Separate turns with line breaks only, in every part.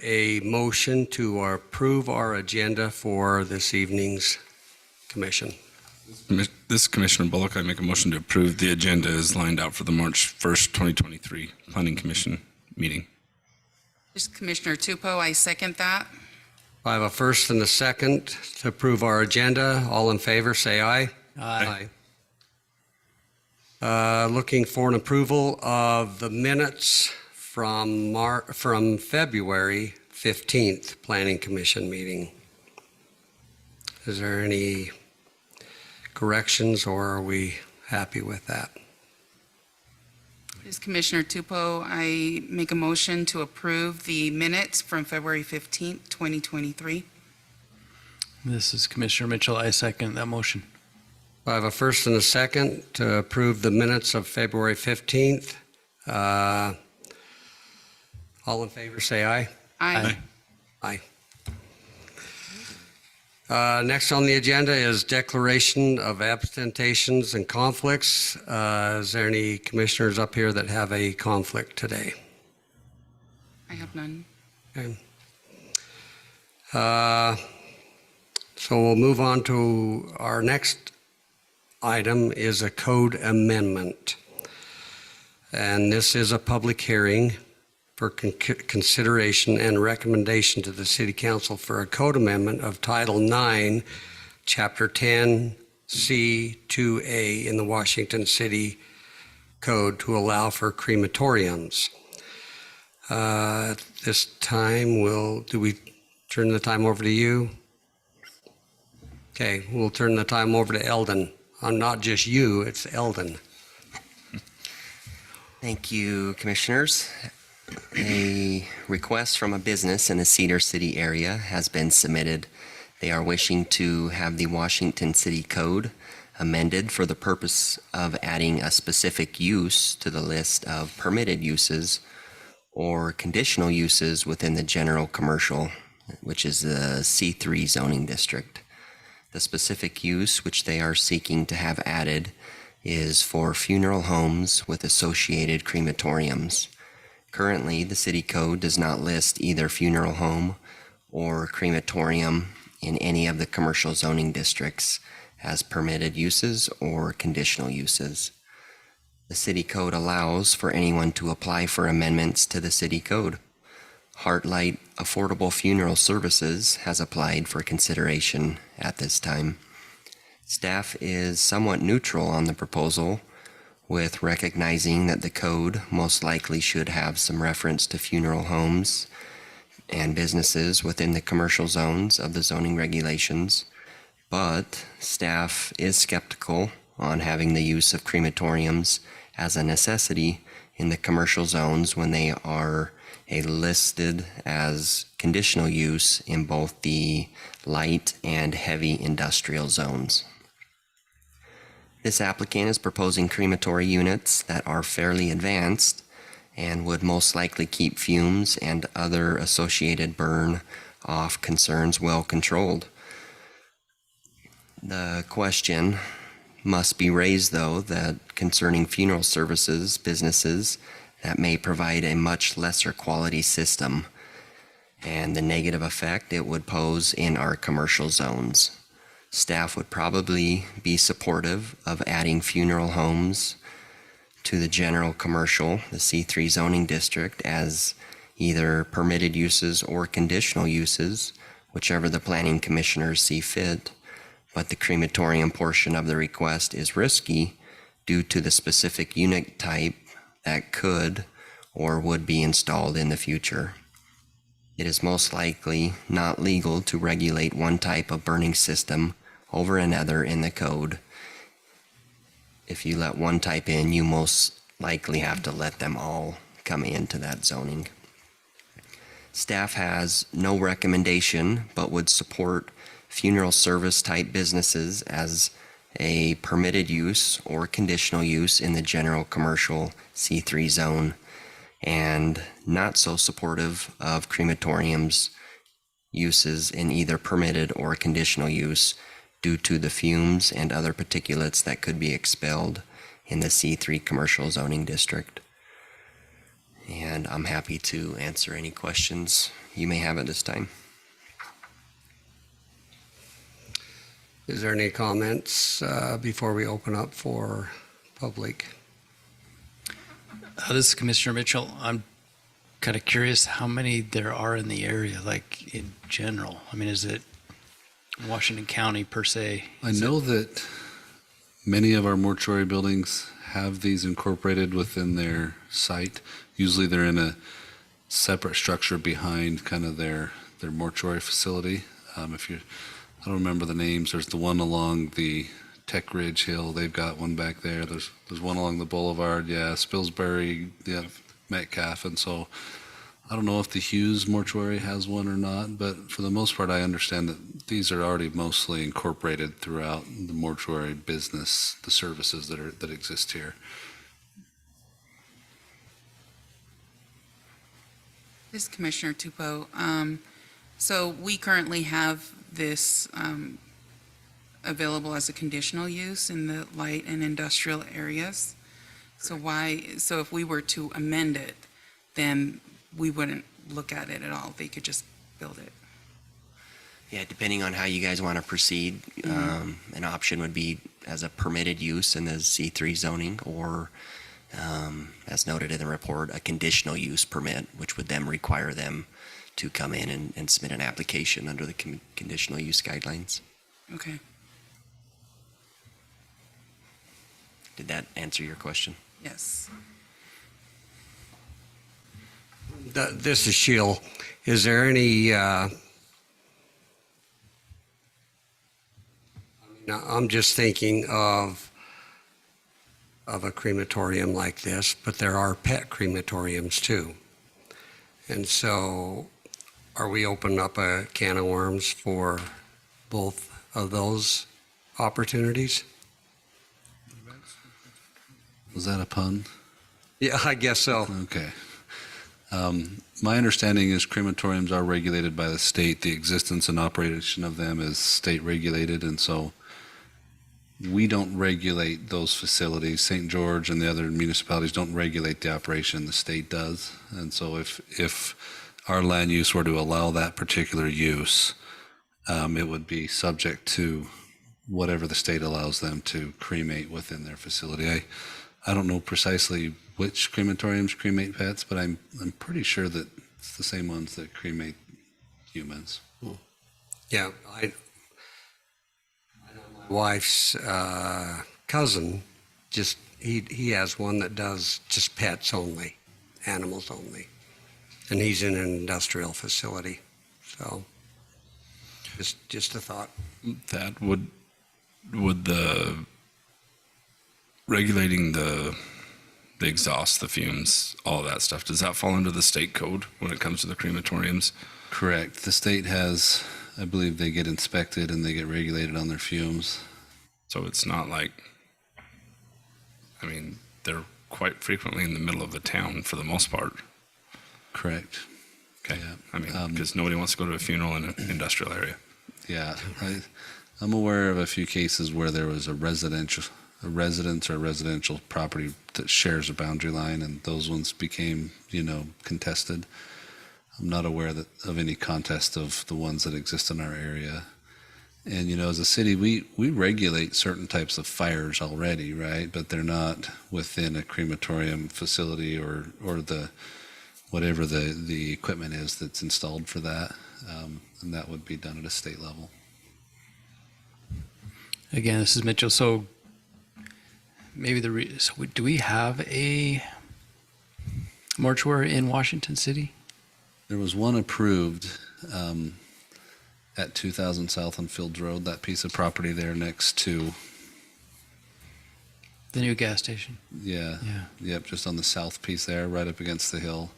A motion to approve our agenda for this evening's commission.
This Commissioner Bullock, I make a motion to approve the agenda as lined out for the March 1st, 2023 Planning Commission meeting.
This is Commissioner Tupou. I second that.
I have a first and a second to approve our agenda. All in favor, say aye.
Aye.
Looking for an approval of the minutes from February 15th Planning Commission meeting. Is there any corrections, or are we happy with that?
This is Commissioner Tupou. I make a motion to approve the minutes from February 15th, 2023.
This is Commissioner Mitchell. I second that motion.
I have a first and a second to approve the minutes of February 15th. All in favor, say aye.
Aye.
Aye. Next on the agenda is declaration of abstentions and conflicts. Is there any commissioners up here that have a conflict today?
I have none.
Okay. So we'll move on to our next item is a code amendment. And this is a public hearing for consideration and recommendation to the City Council for a code amendment of Title 9, Chapter 10C2A in the Washington City Code to allow for crematoriums. At this time, do we turn the time over to you? Okay, we'll turn the time over to Eldon. I'm not just you, it's Eldon.
Thank you, Commissioners. A request from a business in the Cedar City area has been submitted. They are wishing to have the Washington City Code amended for the purpose of adding a specific use to the list of permitted uses or conditional uses within the general commercial, which is the C3 zoning district. The specific use which they are seeking to have added is for funeral homes with associated crematoriums. Currently, the city code does not list either funeral home or crematorium in any of the commercial zoning districts as permitted uses or conditional uses. The city code allows for anyone to apply for amendments to the city code. Heartlight Affordable Funeral Services has applied for consideration at this time. Staff is somewhat neutral on the proposal, with recognizing that the code most likely should have some reference to funeral homes and businesses within the commercial zones of the zoning regulations, but staff is skeptical on having the use of crematoriums as a necessity in the commercial zones when they are listed as conditional use in both the light and heavy industrial zones. This applicant is proposing crematory units that are fairly advanced and would most likely keep fumes and other associated burn-off concerns well controlled. The question must be raised, though, that concerning funeral services businesses that may provide a much lesser quality system and the negative effect it would pose in our commercial zones. Staff would probably be supportive of adding funeral homes to the general commercial, the C3 zoning district, as either permitted uses or conditional uses, whichever the planning commissioners see fit. But the crematorium portion of the request is risky due to the specific unit type that could or would be installed in the future. It is most likely not legal to regulate one type of burning system over another in the code. If you let one type in, you most likely have to let them all come into that zoning. Staff has no recommendation but would support funeral service type businesses as a permitted use or conditional use in the general commercial C3 zone, and not so supportive of crematoriums uses in either permitted or conditional use due to the fumes and other particulates that could be expelled in the C3 commercial zoning district. And I'm happy to answer any questions you may have at this time.
Is there any comments before we open up for public?
This is Commissioner Mitchell. I'm kind of curious how many there are in the area, like in general. I mean, is it Washington County per se?
I know that many of our mortuary buildings have these incorporated within their site. Usually they're in a separate structure behind kind of their mortuary facility. I don't remember the names. There's the one along the Tech Ridge Hill. They've got one back there. There's one along the Boulevard. Yeah, Spilsbury, yeah, Metcalf. And so I don't know if the Hughes Mortuary has one or not, but for the most part, I understand that these are already mostly incorporated throughout the mortuary business, the services that exist here.
This is Commissioner Tupou. So we currently have this available as a conditional use in the light and industrial areas. So if we were to amend it, then we wouldn't look at it at all. They could just build it.
Yeah, depending on how you guys want to proceed, an option would be as a permitted use in the C3 zoning, or as noted in the report, a conditional use permit, which would then require them to come in and submit an application under the conditional use guidelines.
Okay.
Did that answer your question?
Yes.
This is Sheil. Is there any, I'm just thinking of a crematorium like this, but there are pet crematoriums too. And so are we opening up a can of worms for both of those opportunities?
Was that a pun?
Yeah, I guess so.
Okay. My understanding is crematoriums are regulated by the state. The existence and operation of them is state regulated, and so we don't regulate those facilities. St. George and the other municipalities don't regulate the operation. The state does. And so if our land use were to allow that particular use, it would be subject to whatever the state allows them to cremate within their facility. I don't know precisely which crematoriums cremate pets, but I'm pretty sure that it's the same ones that cremate humans.
Yeah, I know my wife's cousin, he has one that does just pets only, animals only. And he's in an industrial facility. So just a thought.
That would the regulating the exhaust, the fumes, all of that stuff, does that fall under the state code when it comes to the crematoriums?
Correct. The state has, I believe they get inspected and they get regulated on their fumes.
So it's not like, I mean, they're quite frequently in the middle of the town for the most part.
Correct.
Okay.
Yeah.
I mean, because nobody wants to go to a funeral in an industrial area.
Yeah. I'm aware of a few cases where there was a residence or a residential property that shares a boundary line, and those ones became, contested. I'm not aware of any contest of the ones that exist in our area. And, as a city, we regulate certain types of fires already, right? But they're not within a crematorium facility or the whatever the equipment is that's installed for that. And that would be done at a state level.
Again, this is Mitchell. So maybe do we have a mortuary in Washington City?
There was one approved at 2000 South on Fields Road, that piece of property there next to,
The new gas station.
yeah,
Yeah.
yep, just on the south piece there, right up against the hill.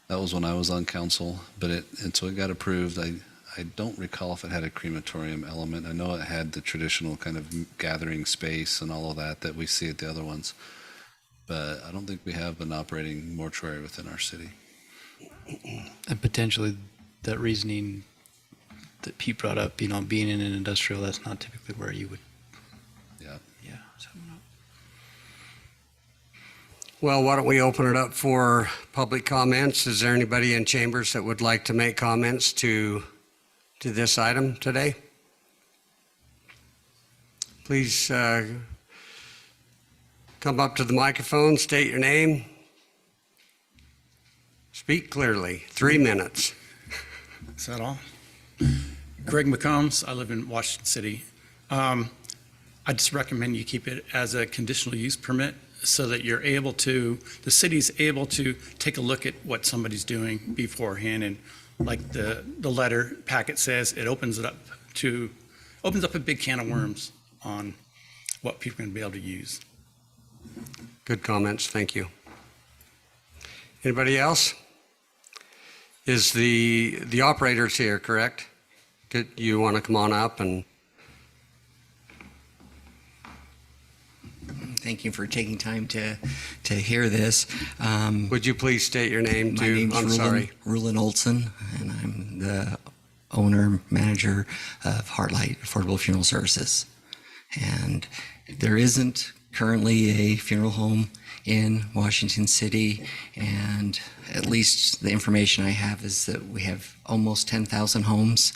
That was when I was on council, and so it got approved. I don't recall if it had a crematorium element. I know it had the traditional kind of gathering space and all of that we see at the other ones. But I don't think we have an operating mortuary within our city.
And potentially that reasoning that Pete brought up, being in an industrial, that's not typically where you would.
Yeah.
Yeah. So,
Well, why don't we open it up for public comments? Is there anybody in chambers that would like to make comments to this item today? Please come up to the microphone, state your name. Speak clearly. 3 minutes.
Is that all? Greg McCombs, I live in Washington City. I just recommend you keep it as a conditional use permit so that the city's able to take a look at what somebody's doing beforehand. And like the letter packet says, it opens up a big can of worms on what people are going to be able to use.
Good comments. Thank you. Anybody else? Is the operators here, correct? You want to come on up and
Thank you for taking time to hear this.
would you please state your name
My
too?
name's
I'm sorry.
Rulin Olson, and I'm the owner, manager of Heartlight Affordable Funeral Services. And there isn't currently a funeral home in Washington City, and at least the information I have is that we have almost 10,000 homes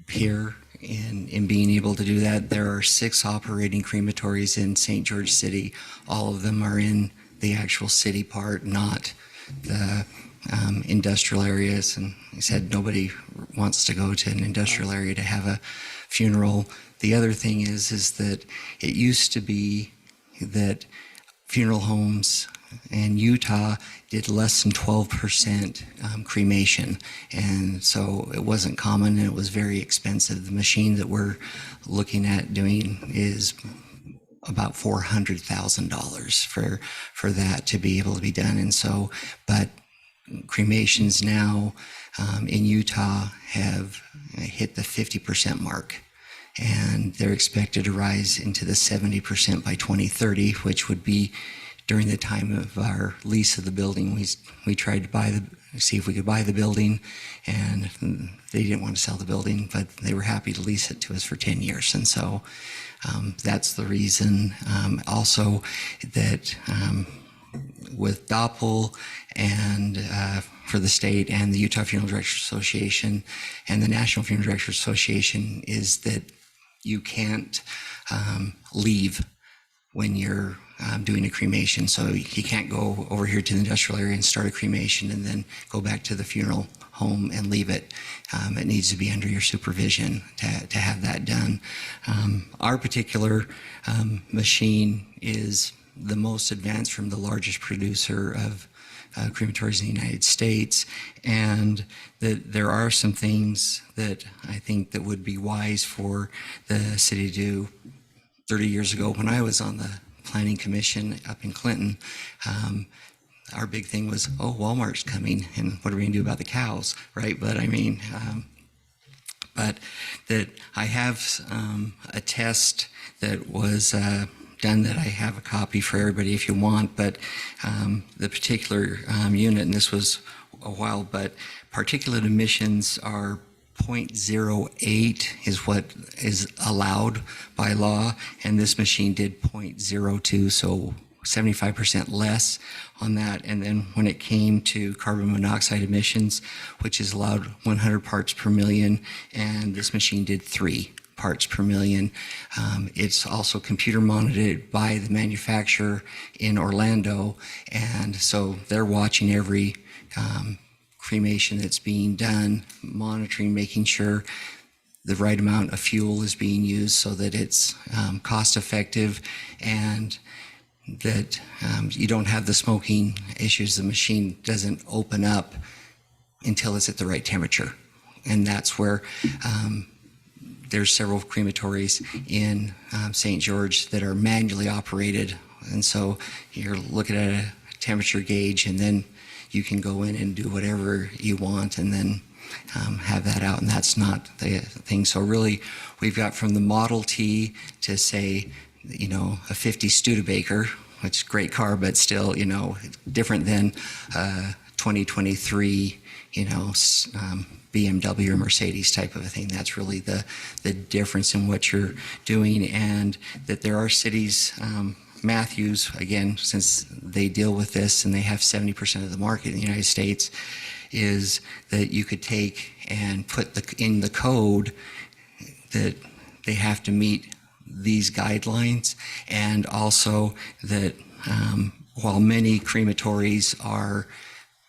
here. In being able to do that, there are 6 operating crematories in St. George City. All of them are in the actual city part, not the industrial areas. And I said nobody wants to go to an industrial area to have a funeral. The other thing is that it used to be that funeral homes in Utah did less than 12% cremation, and so it wasn't common and it was very expensive. The machine that we're looking at doing is about $400,000 for that to be able to be done. And so, but cremations now in Utah have hit the 50% mark, and they're expected to rise into the 70% by 2030, which would be during the time of our lease of the building. We tried to see if we could buy the building, and they didn't want to sell the building, but they were happy to lease it to us for 10 years. And so that's the reason. Also that with DOPL and for the state and the Utah Funeral Directors Association and the National Funeral Directors Association is that you can't leave when you're doing a cremation. So you can't go over here to the industrial area and start a cremation and then go back to the funeral home and leave it. It needs to be under your supervision to have that done. Our particular machine is the most advanced from the largest producer of crematories in the United States, and that there are some things that I think that would be wise for the city to do. 30 years ago, when I was on the Planning Commission up in Clinton, our big thing was, oh, Walmart's coming, and what are we going to do about the cows, right? But I mean, but that I have a test that was done that I have a copy for everybody if you want, but the particular unit, and this was a while, but particulate emissions are 0.08 is what is allowed by law, and this machine did 0.02, so 75% less on that. And then when it came to carbon monoxide emissions, which is allowed 100 parts per million, and this machine did 3 parts per million. It's also computer monitored by the manufacturer in Orlando, and so they're watching every cremation that's being done, monitoring, making sure the right amount of fuel is being used so that it's cost effective and that you don't have the smoking issues. The machine doesn't open up until it's at the right temperature. And that's where there's several crematories in St. George that are manually operated. And so you're looking at a temperature gauge, and then you can go in and do whatever you want and then have that out. And that's not the thing. So really, we've got from the Model T to say, you know, a 50 Studebaker, which is a great car, but still, you know, different than 2023, you know, BMW or Mercedes type of a thing. That's really the difference in what you're doing, and that there are cities Matthews, again, since they deal with this and they have 70% of the market in the United States, is that you could take and put in the code that they have to meet these guidelines, and also that while many crematories are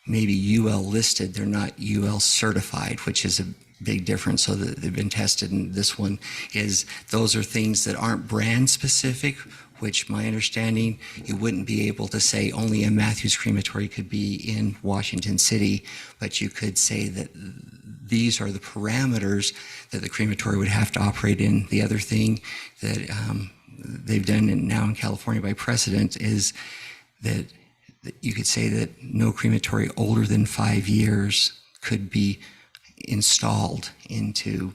maybe UL listed, they're not UL certified, which is a big difference. So that they've been tested, and this one is, those are things that aren't brand specific, which my understanding, you wouldn't be able to say only a Matthews crematory could be in Washington City, but you could say that these are the parameters that the crematory would have to operate in. The other thing that they've done now in California by precedent is that you could say that no crematory older than 5 years could be installed into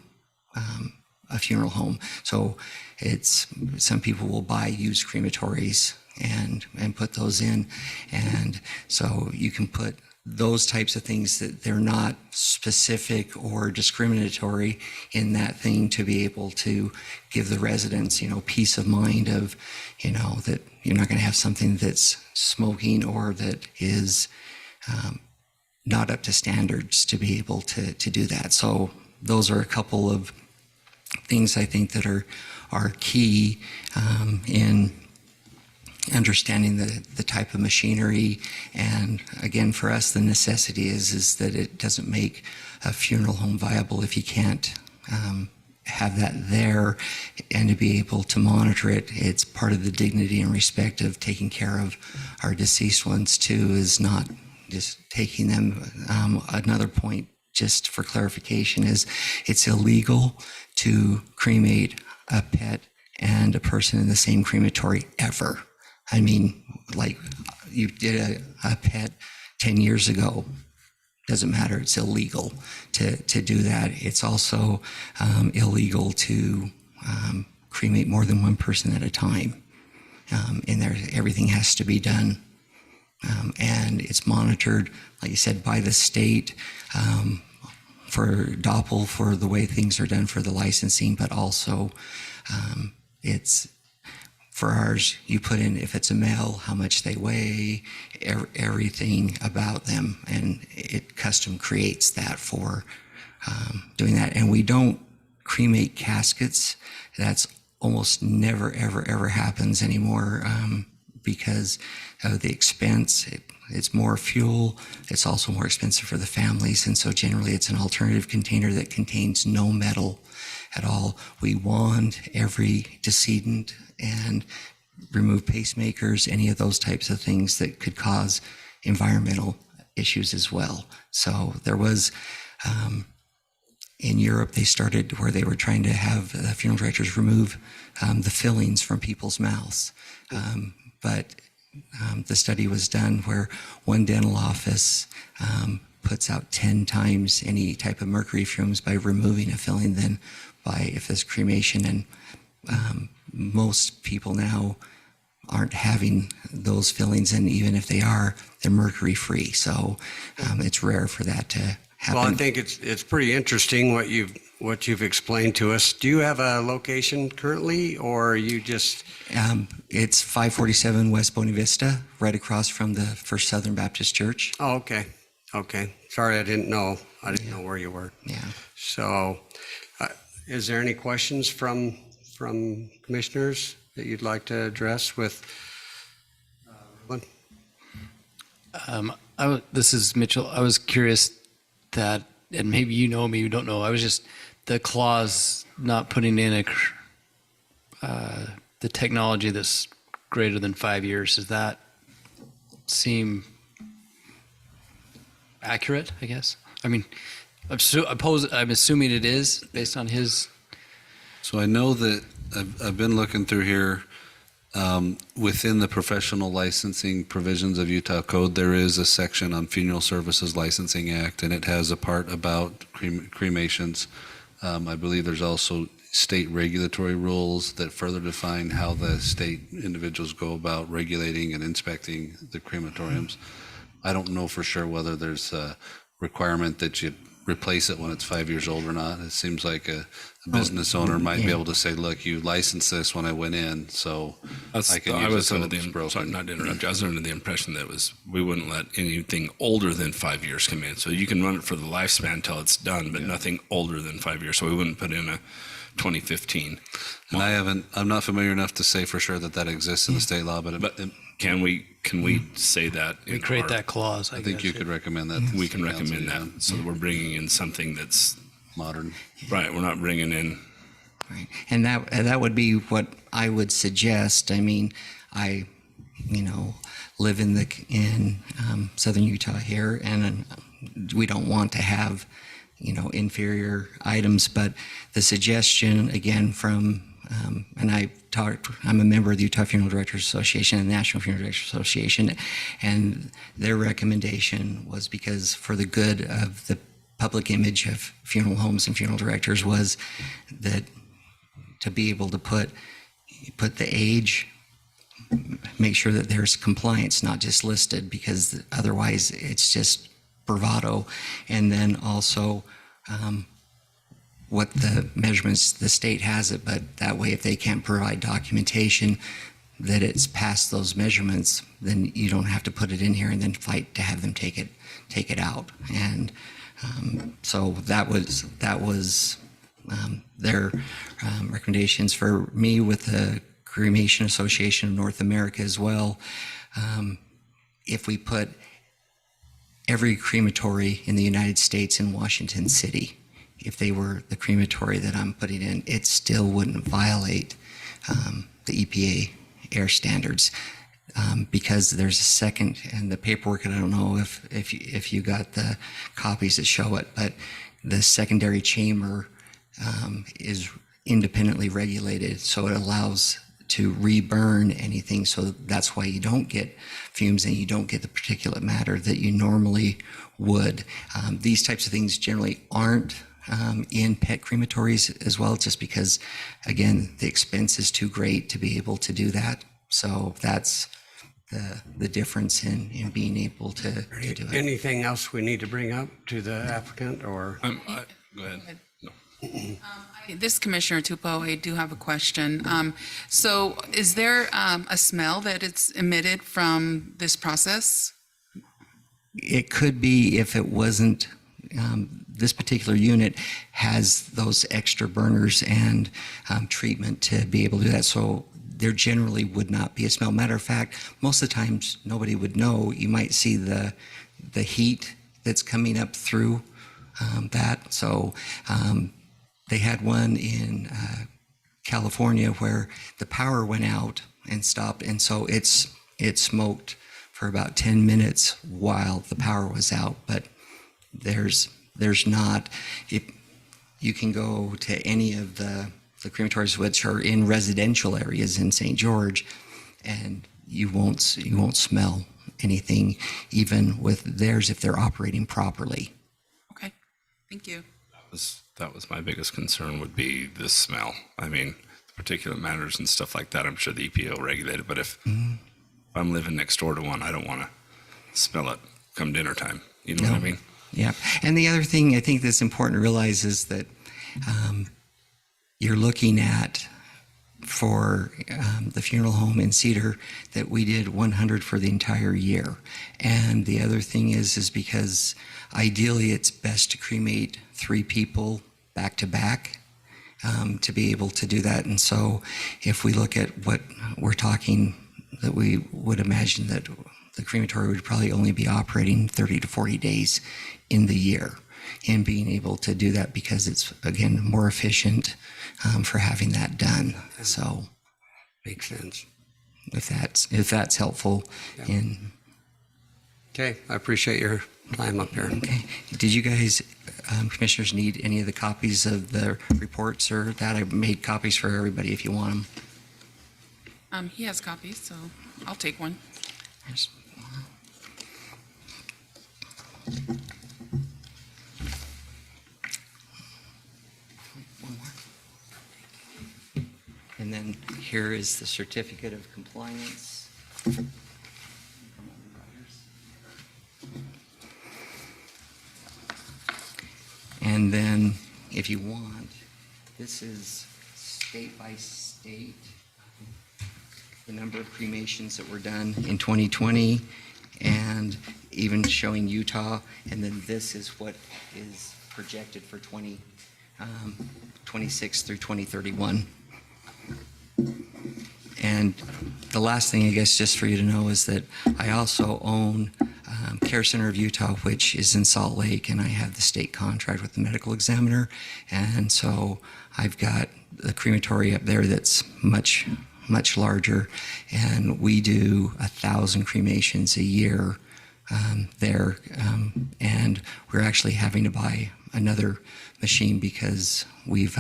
a funeral home. So it's, some people will buy used crematories and put those in, and so you can put those types of things that they're not specific or discriminatory in that thing to be able to give the residents, peace of mind of, that you're not going to have something that's smoking or that is not up to standards to be able to do that. So those are a couple of things I think that are key in understanding the type of machinery. And again, for us, the necessity is that it doesn't make a funeral home viable if you can't have that there, and to be able to monitor it. It's part of the dignity and respect of taking care of our deceased ones too, is not just taking them. Another point, just for clarification, is it's illegal to cremate a pet and a person in the same crematory ever. I mean, like, you did a pet 10 years ago, doesn't matter, it's illegal to do that. It's also illegal to cremate more than one person at a time. And there, everything has to be done. And it's monitored, like you said, by the state, for DOPL, for the way things are done for the licensing, but also it's, for ours, you put in, if it's a male, how much they weigh, everything about them, and it custom creates that for doing that. And we don't cremate caskets. That's almost never, ever, ever happens anymore because of the expense. It's more fuel. It's also more expensive for the families. And so generally it's an alternative container that contains no metal at all. We wand every decedent and remove pacemakers, any of those types of things that could cause environmental issues as well. So there was, in Europe, they started where they were trying to have the funeral directors remove the fillings from people's mouths. But the study was done where one dental office puts out 10 times any type of mercury fumes by removing a filling than by if there's cremation. And most people now aren't having those fillings, and even if they are, they're mercury free. So it's rare for that to happen.
Well, I think it's pretty interesting what you've explained to us. Do you have a location currently, or are you just?
It's 547 West Bonnie Vista, right across from the First Southern Baptist Church.
Oh, okay. Okay. Sorry, I didn't know. I didn't know where you were.
Yeah.
So, is there any questions from commissioners that you'd like to address with?
This is Mitchell. I was curious that, and maybe you know, maybe you don't know, I was just, the clause not putting in the technology that's greater than 5 years, does that seem accurate, I guess? I mean, I'm assuming it is based on his.
So I know that I've been looking through here. Within the professional licensing provisions of Utah Code, there is a section on Funeral Services Licensing Act, and it has a part about cremations. I believe there's also state regulatory rules that further define how the state individuals go about regulating and inspecting the crematoriums. I don't know for sure whether there's a requirement that you replace it when it's 5 years old or not. It seems like a business owner might be
yeah.
able to say, look, you licensed this when I went in, so I can
I
use
was
it
under
till it's
the,
broken.
sorry, not to interrupt you, I was under the impression that we wouldn't let anything older than 5 years come in. So you can run it for the lifespan till it's done, but nothing older than 5 years. So we wouldn't put in a 2015.
And I'm not familiar enough to say for sure that that exists in the state law, but
Can we say that?
We
in
create
our-
that clause,
I think
guess.
you could recommend that.
We can
to council,
recommend
yeah.
that, so that we're bringing in something that's,
Modern.
right, we're not bringing in,
Right. And that would be what I would suggest. I mean, I, live in southern Utah here, and we don't want to have, inferior items. But the suggestion, again, from and I'm a member of the Utah Funeral Directors Association and the National Funeral Directors Association, and their recommendation was, because for the good of the public image of funeral homes and funeral directors, was that to be able to put the age, make sure that there's compliance, not just listed, because otherwise it's just bravado. And then also what the measurements, the state has it, but that way if they can't provide documentation that it's past those measurements, then you don't have to put it in here and then fight to have them take it out. And so that was their recommendations. For me, with the Cremation Association of North America as well, if we put every crematory in the United States in Washington City, if they were the crematory that I'm putting in, it still wouldn't violate the EPA air standards, because there's a second, and the paperwork, and I don't know if you got the copies that show it, but the secondary chamber is independently regulated, so it allows to reburn anything. So that's why you don't get fumes and you don't get the particulate matter that you normally would. These types of things generally aren't in pet crematories as well, just because, again, the expense is too great to be able to do that. So that's the difference in being able to do it.
Anything else we need to bring up to the applicant, or?
go ahead.
This Commissioner Tupou, I do have a question. So is there a smell that it's emitted from this process?
It could be, if it wasn't, this particular unit has those extra burners and treatment to be able to do that. So there generally would not be a smell. Matter of fact, most of the times nobody would know. You might see the heat that's coming up through that. So they had one in California where the power went out and stopped, and so it smoked for about 10 minutes while the power was out. But there's not, if you can go to any of the crematories which are in residential areas in St. George, and you won't smell anything, even with theirs, if they're operating properly.
Okay, thank you.
That was my biggest concern, would be the smell. I mean, the particulate matters and stuff like that, I'm sure the EPA will regulate it, but if I'm living next door to one, I don't want to smell it come dinner time. You know what I mean?
Yeah. And the other thing I think that's important to realize is that you're looking at, for the funeral home in Cedar, that we did 100 for the entire year. And the other thing is because ideally it's best to cremate 3 people back to back to be able to do that. And so if we look at what we're talking, that we would imagine that the crematory would probably only be operating 30 to 40 days in the year, and being able to do that because it's, again, more efficient for having that done. So
Makes sense.
if that's helpful.
Yeah.
In
Okay, I appreciate your time up here.
okay, did you guys, commissioners, need any of the copies of the reports or that? I made copies for everybody if you want them.
He has copies, so I'll take one.
There's- One more. And then here is the certificate of compliance. And then, if you want, this is state by state, the number of cremations that were done in 2020, and even showing Utah. And then this is what is projected for 2026 through 2031. And the last thing, I guess, just for you to know is that I also own Care Center of Utah, which is in Salt Lake, and I have the state contract with the medical examiner. And so I've got the crematory up there that's much larger, and we do 1,000 cremations a year there. And we're actually having to buy another machine because we've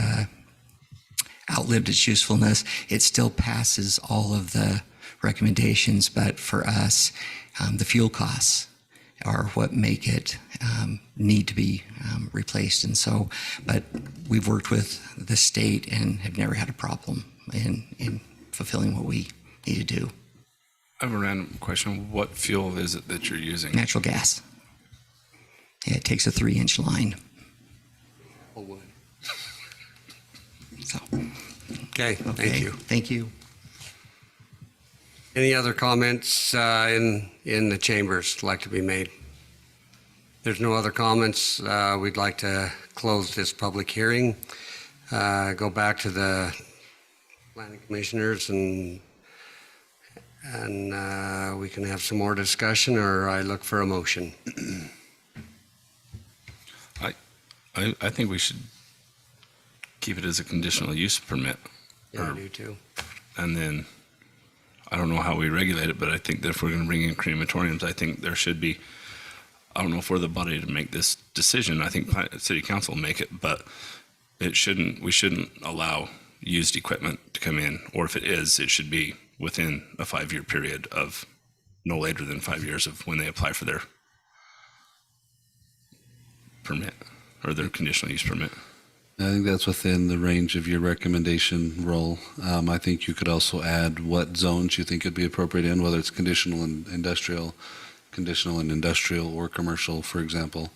outlived its usefulness. It still passes all of the recommendations, but for us, the fuel costs are what make it need to be replaced. And so, but we've worked with the state and have never had a problem in fulfilling what we need to do.
I have a random question. What fuel is it that you're using?
Natural gas. Yeah, it takes a 3-inch line.
Oh, wood.
So,
Okay,
okay.
thank you.
Thank you.
Any other comments in the chambers like to be made? There's no other comments. We'd like to close this public hearing. Go back to the planning commissioners and we can have some more discussion, or I look for a motion.
I think we should keep it as a conditional use permit.
Yeah, I do too.
And then, I don't know how we regulate it, but I think that if we're going to bring in crematoriums, I think there should be, I don't know if we're the body to make this decision. I think city council will make it, but we shouldn't allow used equipment to come in, or if it is, it should be within a 5-year period of no later than 5 years of when they apply for their permit or their conditional use permit.
I think that's within the range of your recommendation role. I think you could also add what zones you think would be appropriate in, whether it's conditional and industrial or commercial, for example.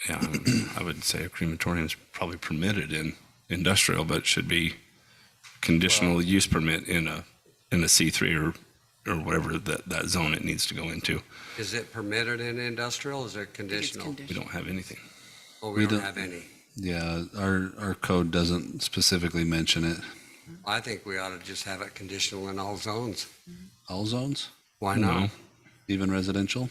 Yeah, I would say a crematorium is probably permitted in industrial, but it should be conditional use permit in a C3 or whatever that zone it needs to go into.
Is it permitted in industrial? Is it
I think it's
conditional?
We
conditional.
don't have anything.
Oh,
We
we don't
don't-
have any.
Yeah, our code doesn't specifically mention it.
I think we ought to just have it conditional in all zones.
All zones,
Why not?
No,
even residential?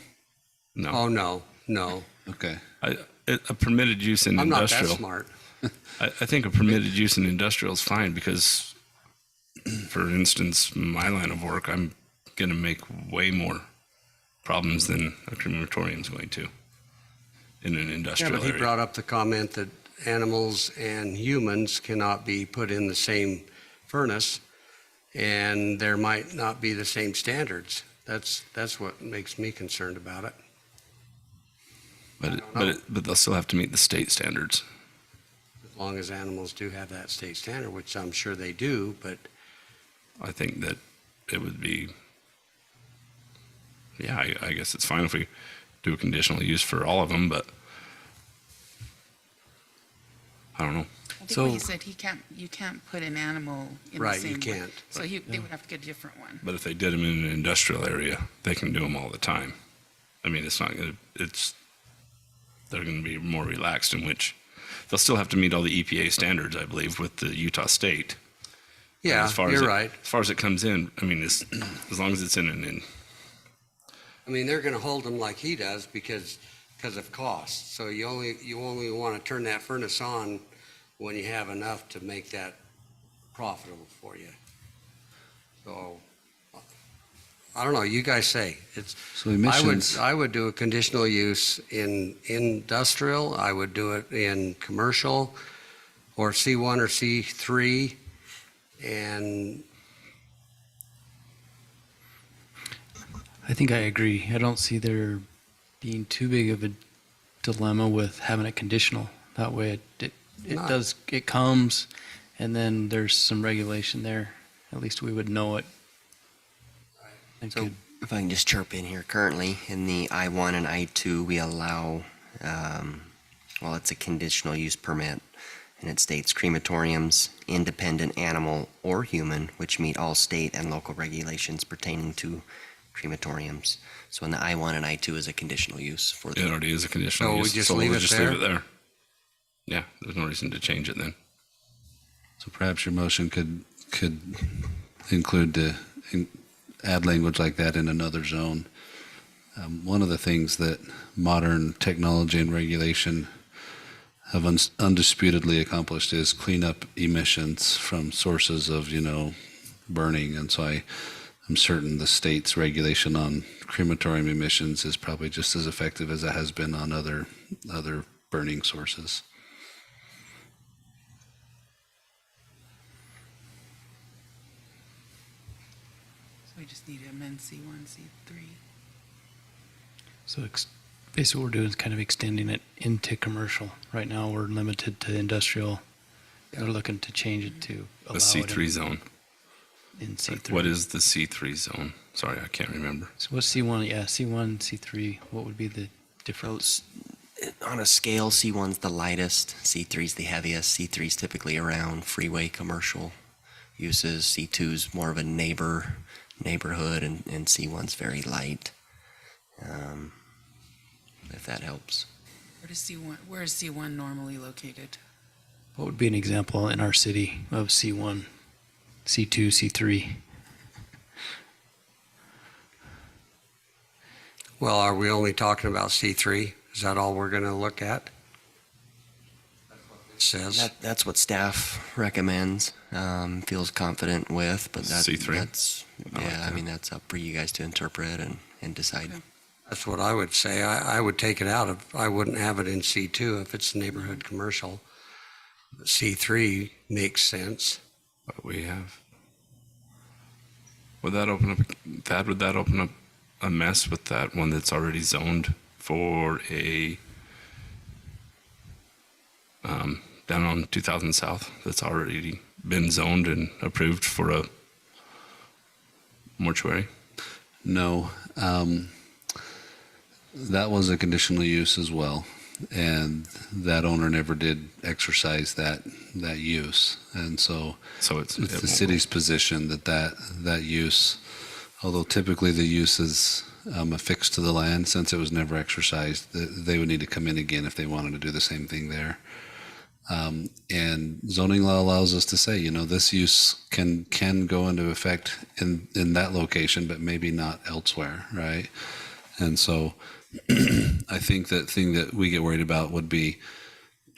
no.
Oh, no.
Okay.
A permitted use in
I'm not that
industrial.
smart.
I think a permitted use in industrial is fine because, for instance, my line of work, I'm going to make way more problems than a crematorium is going to in an
Yeah,
industrial
but he
area.
brought up the comment that animals and humans cannot be put in the same furnace, and there might not be the same standards. That's what makes me concerned about it.
But they'll still have to meet the state standards.
As long as animals do have that state standard, which I'm sure they do, but
I think that it would be, yeah, I guess it's fine if we do a conditional use for all of them, but I don't know.
I think
So-
what he said, you can't put an animal in the
Right,
same
you
one.
can't.
So they would have to get a different one.
But if they did them in an industrial area, they can do them all the time. I mean, they're going to be more relaxed in which they'll still have to meet all the EPA standards, I believe, with the Utah State.
yeah, you're right.
As far as it comes in, I mean, as long as it's in
I mean, they're going to hold them like he does because of cost. So you only want to turn that furnace on when you have enough to make that profitable for you. So I don't know. You guys say it's.
So emissions,
I would do a conditional use in industrial. I would do it in commercial, or C1 or C3, and
I think I agree. I don't see there being too big of a dilemma with having it conditional. That way
Not-
it comes, and then there's some regulation there. At least we would know it. And
So
could-
if I can just chirp in here, currently in the I-1 and I-2, we allow well, it's a conditional use permit, and it states crematoriums, independent animal or human, which meet all state and local regulations pertaining to crematoriums. So in the I-1 and I-2 is a conditional use for
It
the,
already is a conditional
So we
use.
just
so
leave
we'll
it
just
there?
leave it there. Yeah, there's no reason to change it then.
So perhaps your motion could include add language like that in another zone. One of the things that modern technology and regulation have undisputedly accomplished is clean up emissions from sources of, burning. And so I'm certain the state's regulation on crematorium emissions is probably just as effective as it has been on other burning sources.
So we just need to amend C1, C3.
So basically what we're doing is kind of extending it into commercial. Right now, we're limited to industrial. We're looking to change it to allow
The
it
C3 zone.
in C3.
What is the C3 zone? Sorry, I can't remember.
So what's C1? Yeah, C1, C3. What would be the difference?
on a scale, C1's the lightest, C3's the heaviest. C3's typically around freeway commercial uses. C2's more of a neighborhood, and C1's very light. If that helps.
Where is C1 normally located?
What would be an example in our city of C1, C2, C3?
Well, are we only talking about C3? Is that all we're going to look at? It says.
That's what staff recommends, feels confident with, but
C3?
that's,
I like
yeah, I
that.
mean, that's up for you guys to interpret and decide.
Okay.
That's what I would say. I would take it out of, I wouldn't have it in C2 if it's neighborhood commercial. C3 makes sense.
What we have. Would that open up, Thad, would that open up a mess with that one that's already zoned for a, down on 2000 South, that's already been zoned and approved for a mortuary?
No, that was a conditional use as well, and that owner never did exercise that use, and so
So it's
it's the city's position that use, although typically the use is affixed to the land, since it was never exercised, they would need to come in again if they wanted to do the same thing there. And zoning law allows us to say, this use can go into effect in that location, but maybe not elsewhere, right? And so I think that thing that we get worried about would be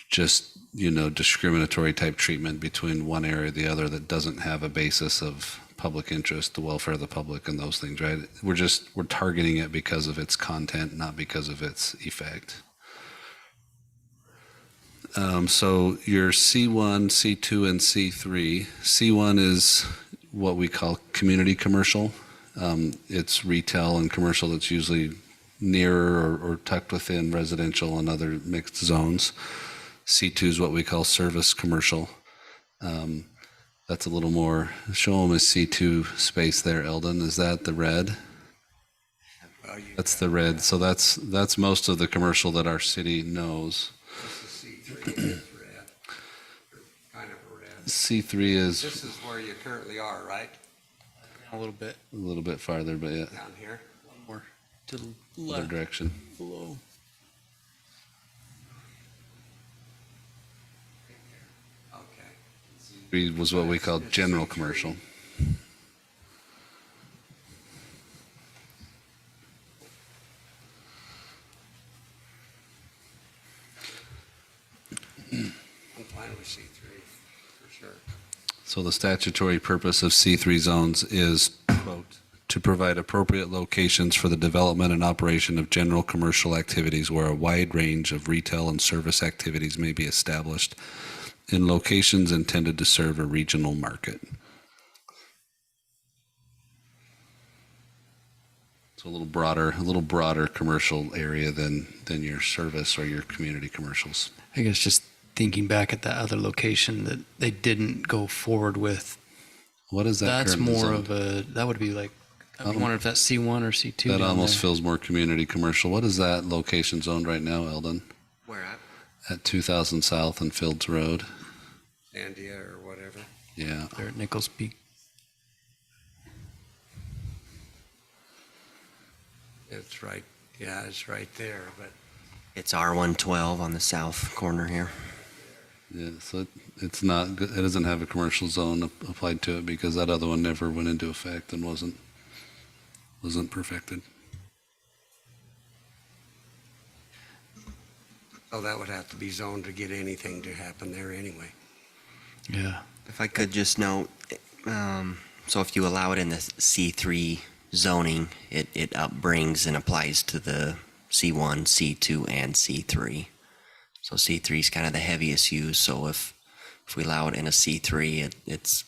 just, discriminatory type treatment between one area or the other that doesn't have a basis of public interest, the welfare of the public, and those things, right? We're targeting it because of its content, not because of its effect. So your C1, C2, and C3. C1 is what we call community commercial. It's retail and commercial that's usually near or tucked within residential and other mixed zones. C2 is what we call service commercial. That's a little more, show them a C2 space there, Eldon. Is that the red? That's the red. So that's most of the commercial that our city knows.
This is C3, it's red. Kind of a red.
C3 is
This is where you currently are, right?
A little bit
a little bit farther, but yeah,
Down here?
more to the
other
left,
direction.
below.
Okay.
C3 was what we call general commercial.
I'm fine with C3, for sure.
So the statutory purpose of C3 zones is, quote, to provide appropriate locations for the development and operation of general commercial activities where a wide range of retail and service activities may be established in locations intended to serve a regional market. So a little broader commercial area than your service or your community commercials.
I guess just thinking back at that other location that they didn't go forward with.
What is that?
That's
currently
more
zoned?
of that would be like, I wonder if that's C1 or C2.
That
down
almost
there.
feels more community commercial. What is that location zoned right now, Eldon?
Where at?
at 2000 South and Fields Road.
Sandia or whatever.
Yeah.
There at Nichols Peak.
It's right, yeah, it's right there, but
It's R112 on the south corner here.
Yeah, so it's not, it doesn't have a commercial zone applied to it because that other one never went into effect and wasn't perfected.
so that would have to be zoned to get anything to happen there anyway.
Yeah.
If I could just note, so if you allow it in the C3 zoning, it upbrings and applies to the C1, C2, and C3. So C3 is kind of the heaviest use. So if we allow it in a C3, it's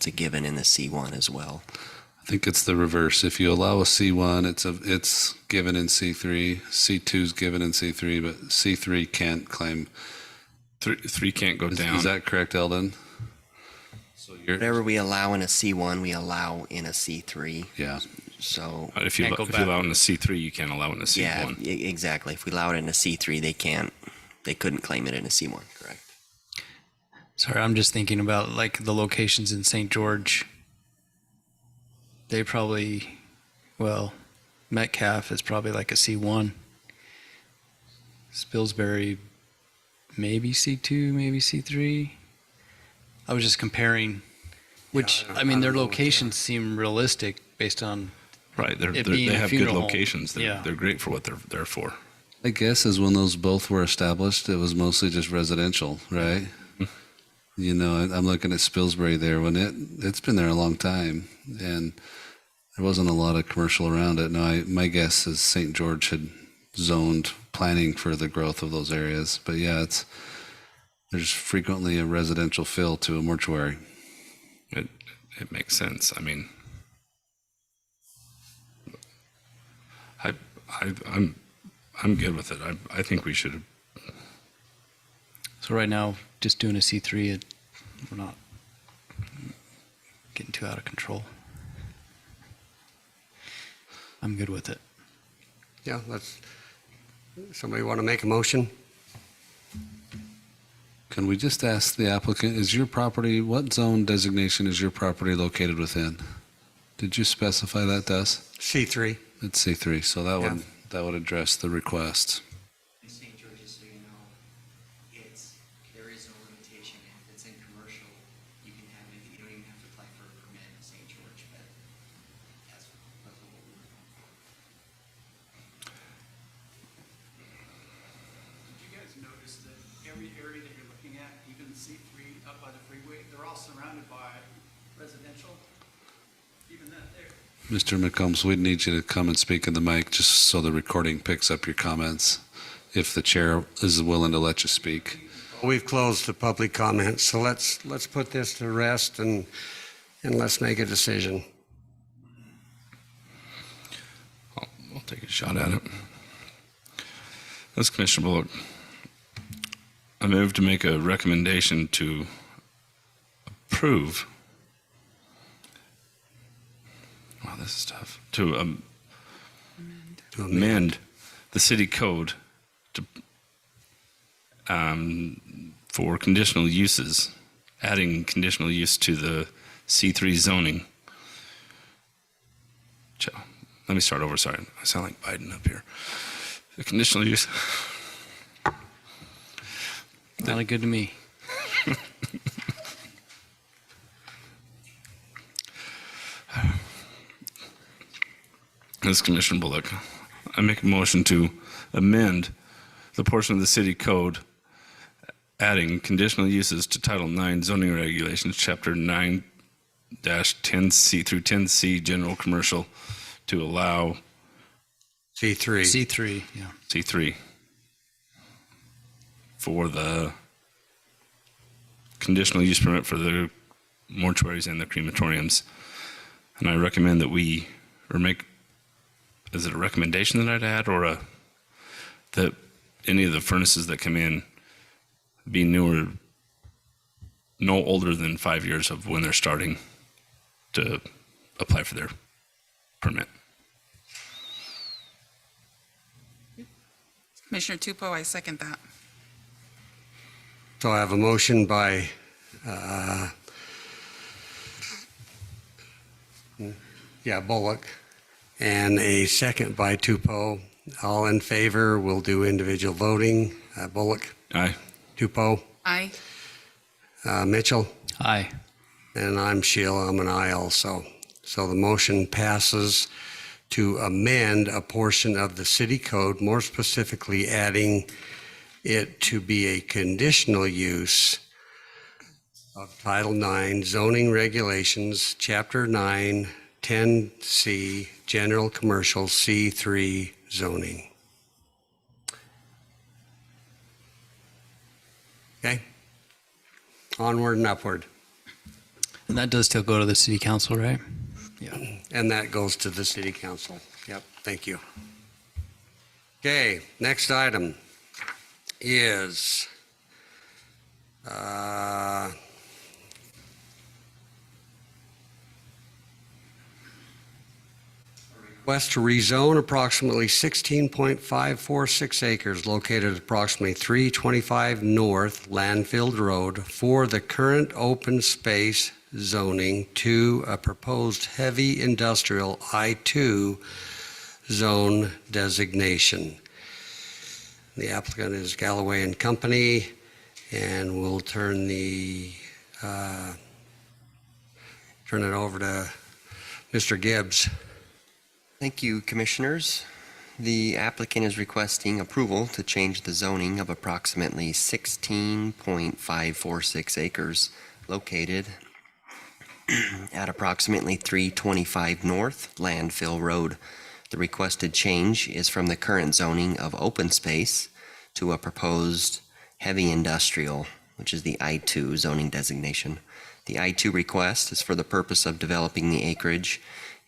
a given in the C1 as well.
I think it's the reverse. If you allow a C1, it's given in C3, C2 is given in C3, but C3 can't claim.
Three can't go down.
Is that correct, Eldon? So you're,
Whatever we allow in a C1, we allow in a C3.
yeah.
So
If you
Can't go
if
back.
you allow it in a C3, you can't allow it in a C1.
yeah, exactly. If we allow it in a C3, they couldn't claim it in a C1. Correct.
Sorry, I'm just thinking about like the locations in St. George. They probably, well, Metcalf is probably like a C1. Spilsbury, maybe C2, maybe C3. I was just comparing, which,
Yeah,
I mean, their
don't know what they are.
locations seem realistic based on,
Right.
It being
They
a
have good
funeral home.
locations.
Yeah.
They're great for what they're there for.
I guess is when those both were established, it was mostly just residential, right? You know, I'm looking at Spilsbury there when it's been there a long time and there wasn't a lot of commercial around it. Now, my guess is St. George had zoned planning for the growth of those areas. But yeah, there's frequently a residential feel to a mortuary.
It makes sense. I mean, I'm good with it. I think we should.
so right now, just doing a C3, we're not getting too out of control. I'm good with it.
Yeah, somebody want to make a motion?
Can we just ask the applicant, is your property, what zone designation is your property located within? Did you specify that to us?
C3.
It's C3, so that
Yeah.
that would address the request.
In St. George's, so you know, there is no limitation. If it's in commercial, you can have it, you don't even have to apply for a permit in St. George, but that's what we're going for.
Did you guys notice that every area that you're looking at, even C3 up by the freeway, they're all surrounded by residential? Even that there.
Mr. McCombs, we'd need you to come and speak in the mic just so the recording picks up your comments, if the chair is willing to let you speak.
We've closed the public comments, so let's put this to rest and let's make a decision.
I'll take a shot at it. That's Commissioner Bullock. I move to make a recommendation to approve. Wow, this is tough. To amend the city code to for conditional uses, adding conditional use to the C3 zoning. Let me start over. Sorry, I sound like Biden up here. The conditional use.
Not good to me.
This is Commissioner Bullock. I make a motion to amend the portion of the city code adding conditional uses to Title 9 zoning regulations, Chapter 9-10C through 10C general commercial to allow
C3.
C3, yeah.
C3 for the conditional use permit for the mortuaries and the crematoriums. And I recommend that we, or make, is it a recommendation that I'd add or that any of the furnaces that come in be newer, no older than 5 years of when they're starting to apply for their permit.
Commissioner Tupou, I second that.
So I have a motion by Bullock, and a second by Tupo. All in favor, we'll do individual voting. Bullock,
Aye.
Tupo,
Aye.
Mitchell,
Aye.
and I'm Sheila. I'm an aye also. So the motion passes to amend a portion of the city code, more specifically adding it to be a conditional use of Title IX zoning regulations, Chapter 9, 10C, General Commercial C3 zoning. Okay? Onward and upward.
And that does still go to the city council, right? Yeah.
And that goes to the city council. Yep, thank you. Okay, next item is request to rezone approximately 16.546 acres located at approximately 325 North Landfill Road for the current open space zoning to a proposed heavy industrial I2 zone designation. The applicant is Galloway and Company, and we'll turn it over to Mr. Gibbs.
Thank you, Commissioners. The applicant is requesting approval to change the zoning of approximately 16.546 acres located at approximately 325 North Landfill Road. The requested change is from the current zoning of open space to a proposed heavy industrial, which is the I2 zoning designation. The I2 request is for the purpose of developing the acreage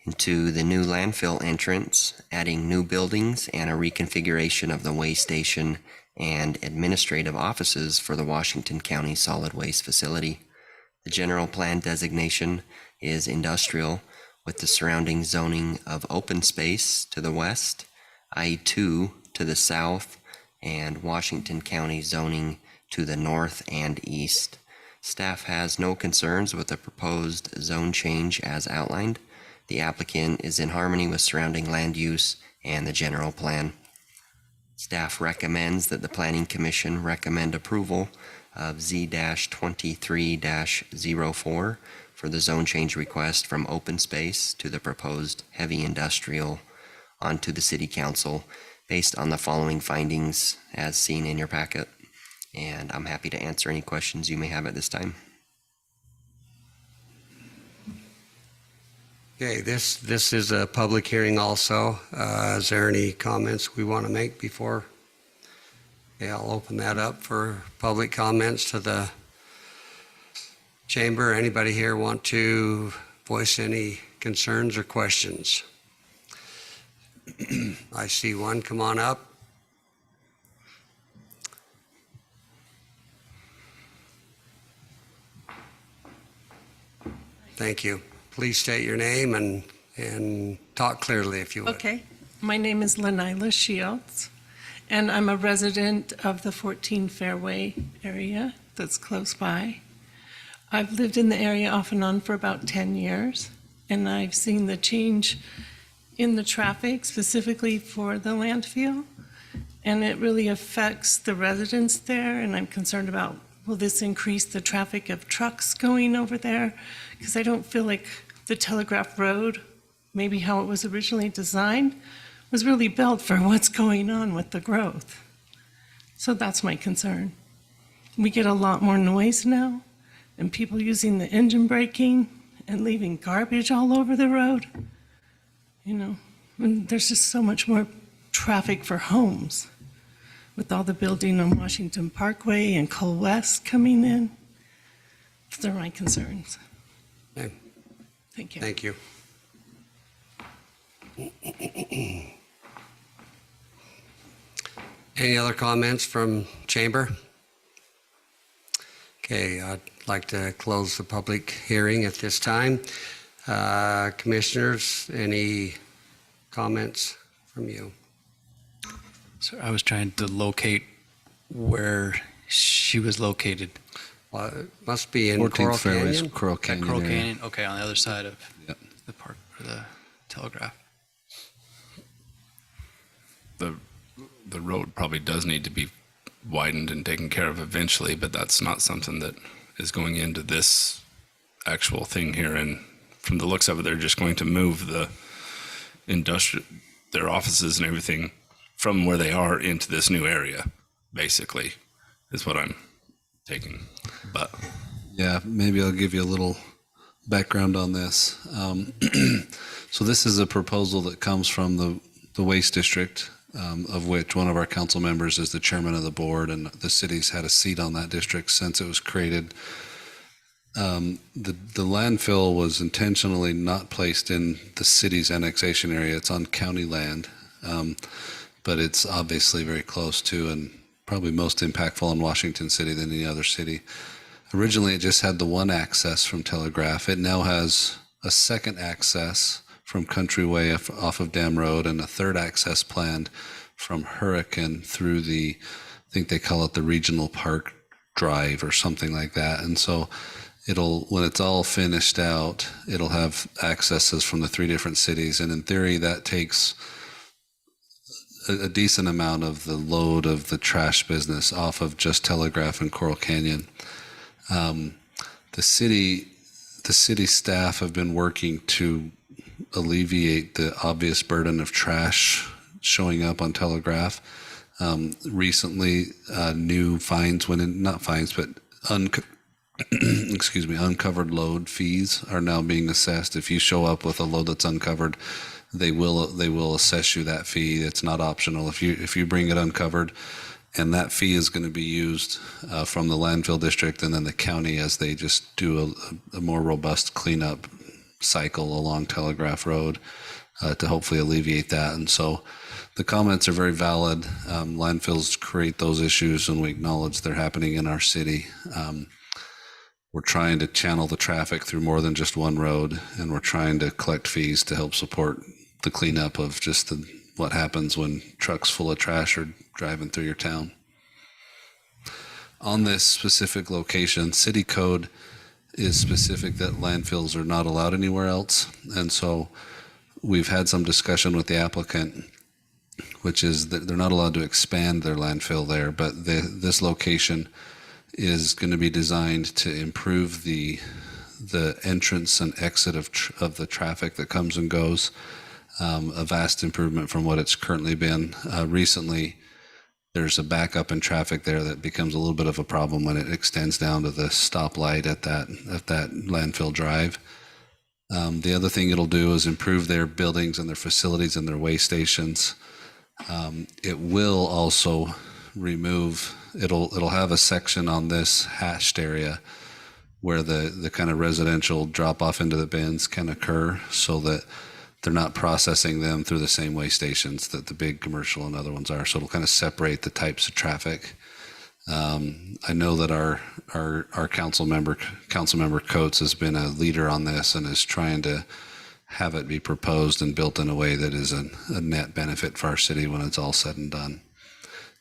into the new landfill entrance, adding new buildings, and a reconfiguration of the weigh station and administrative offices for the Washington County Solid Waste Facility. The general plan designation is industrial, with the surrounding zoning of open space to the west, I2 to the south, and Washington County zoning to the north and east. Staff has no concerns with the proposed zone change as outlined. The applicant is in harmony with surrounding land use and the general plan. Staff recommends that the Planning Commission recommend approval of Z-23-04 for the zone change request from open space to the proposed heavy industrial onto the City Council based on the following findings as seen in your packet. And I'm happy to answer any questions you may have at this time.
Okay, this is a public hearing also. Is there any comments we want to make before? Okay, I'll open that up for public comments to the chamber. Anybody here want to voice any concerns or questions? I see one. Come on up. Thank you. Please state your name and talk clearly if you would.
Okay. My name is Lanila Shields, and I'm a resident of the 14 Fairway area that's close by. I've lived in the area off and on for about 10 years, and I've seen the change in the traffic specifically for the landfill, and it really affects the residents there, and I'm concerned about, will this increase the traffic of trucks going over there? Because I don't feel like the Telegraph Road, maybe how it was originally designed, was really built for what's going on with the growth. So that's my concern. We get a lot more noise now, and people using the engine braking and leaving garbage all over the road. You know, and there's just so much more traffic for homes with all the building on Washington Parkway and Cole West coming in. Those are my concerns.
Okay.
Thank you.
Thank you. Any other comments from chamber? Okay, I'd like to close the public hearing at this time. Commissioners, any comments from you?
So I was trying to locate where she was located?
Must be in
14th
Coral
Fairway's
Canyon.
Coral
At
Canyon
Coral
area.
Canyon? Okay, on the other side of
Yep.
the park, or the Telegraph.
The road probably does need to be widened and taken care of eventually, but that's not something that is going into this actual thing here. And from the looks of it, they're just going to move the their offices and everything from where they are into this new area, basically, is what I'm taking. But
Yeah, maybe I'll give you a little background on this. So this is a proposal that comes from the Waste District, of which one of our council members is the chairman of the board, and the city's had a seat on that district since it was created. The landfill was intentionally not placed in the city's annexation area. It's on county land, but it's obviously very close to and probably most impactful in Washington City than any other city. Originally, it just had the one access from Telegraph. It now has a second access from Countryway off of Dam Road and a third access planned from Hurricane through I think they call it the Regional Park Drive or something like that. And so when it's all finished out, it'll have accesses from the 3 different cities. And in theory, that takes a decent amount of the load of the trash business off of just Telegraph and Coral Canyon. The city staff have been working to alleviate the obvious burden of trash showing up on Telegraph. Recently, new fines went in, not fines, but uncovered load fees are now being assessed. If you show up with a load that's uncovered, they will assess you that fee. It's not optional. If you bring it uncovered, and that fee is going to be used from the landfill district and then the county as they just do a more robust cleanup cycle along Telegraph Road to hopefully alleviate that. And so the comments are very valid. Landfills create those issues, and we acknowledge they're happening in our city. We're trying to channel the traffic through more than just one road, and we're trying to collect fees to help support the cleanup of just what happens when trucks full of trash are driving through your town. On this specific location, city code is specific that landfills are not allowed anywhere else. And so we've had some discussion with the applicant, which is that they're not allowed to expand their landfill there, but this location is going to be designed to improve the entrance and exit of the traffic that comes and goes. A vast improvement from what it's currently been. Recently, there's a backup in traffic there that becomes a little bit of a problem when it extends down to the stoplight at that landfill drive. The other thing it'll do is improve their buildings and their facilities and their way stations. It will also it'll have a section on this hashed area where the kind of residential drop off into the bins can occur, so that they're not processing them through the same way stations that the big commercial and other ones are. So it'll kind of separate the types of traffic. I know that our council member Coates has been a leader on this and is trying to have it be proposed and built in a way that is a net benefit for our city when it's all said and done.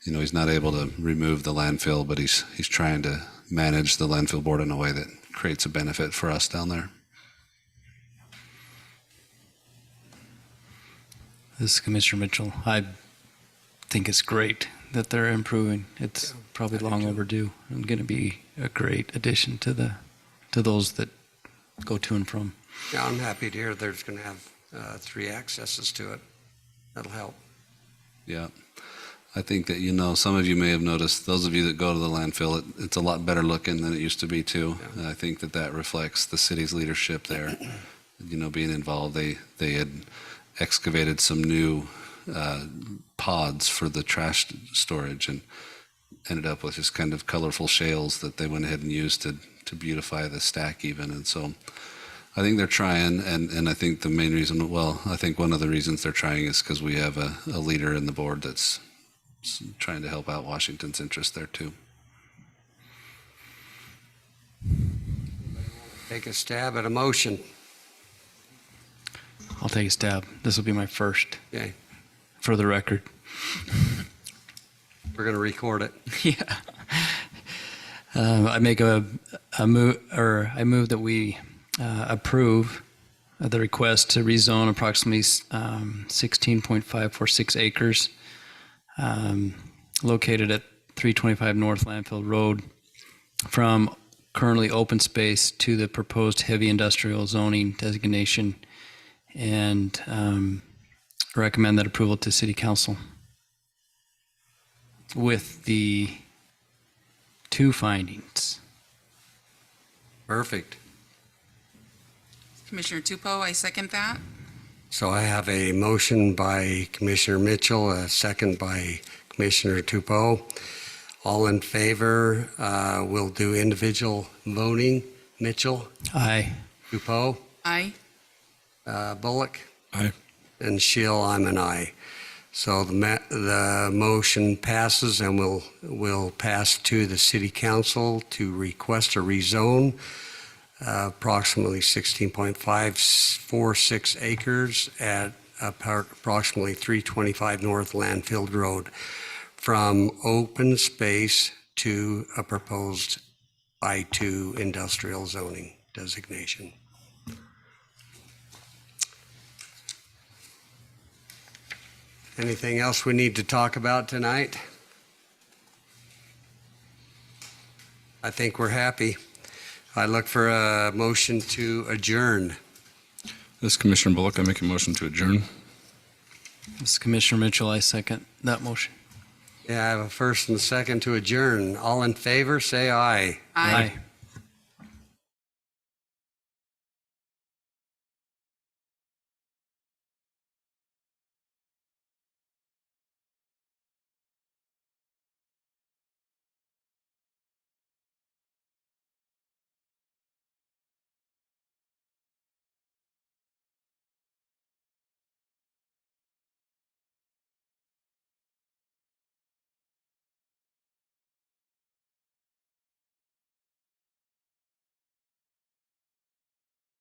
You know, he's not able to remove the landfill, but he's trying to manage the landfill board in a way that creates a benefit for us down there.
This is Commissioner Mitchell. I think it's great that they're improving. It's probably long overdue and going to be a great addition to those that go to and from.
Yeah, I'm happy to hear there's going to have 3 accesses to it. That'll help.
Yeah. I think that, some of you may have noticed, those of you that go to the landfill, it's a lot better looking than it used to be too. Yeah. And I think that reflects the city's leadership there, being involved. They had excavated some new pods for the trash storage and ended up with just kind of colorful shales that they went ahead and used to beautify the stack even. And so I think they're trying, and I think the main reason, I think one of the reasons they're trying is because we have a leader in the board that's trying to help out Washington's interest there too.
Take a stab at a motion.
I'll take a stab. This will be my first,
Okay,
for the record.
we're going to record it.
Yeah. I make a move, or I move that we approve the request to rezone approximately 16.546 acres located at 325 North Landfill Road from currently open space to the proposed heavy industrial zoning designation, and recommend that approval to City Council with the 2 findings.
Perfect.
Commissioner Tupou, I second that.
So I have a motion by Commissioner Mitchell, a second by Commissioner Tupou. All in favor, we'll do individual voting. Mitchell,
Aye.
Tupou,
Aye.
Bullock,
Aye.
and Shill, I'm an aye. So the motion passes, and will pass to the City Council to request a rezone approximately 16.546 acres at approximately 325 North Landfill Road from open space to a proposed I-2 industrial zoning designation. Anything else we need to talk about tonight? I think we're happy. I look for a motion to adjourn.
This is Commissioner Bullock. I make a motion to adjourn.
This is Commissioner Mitchell. I second that motion.
Yeah, I have a first and a second to adjourn. All in favor, say aye.
Aye.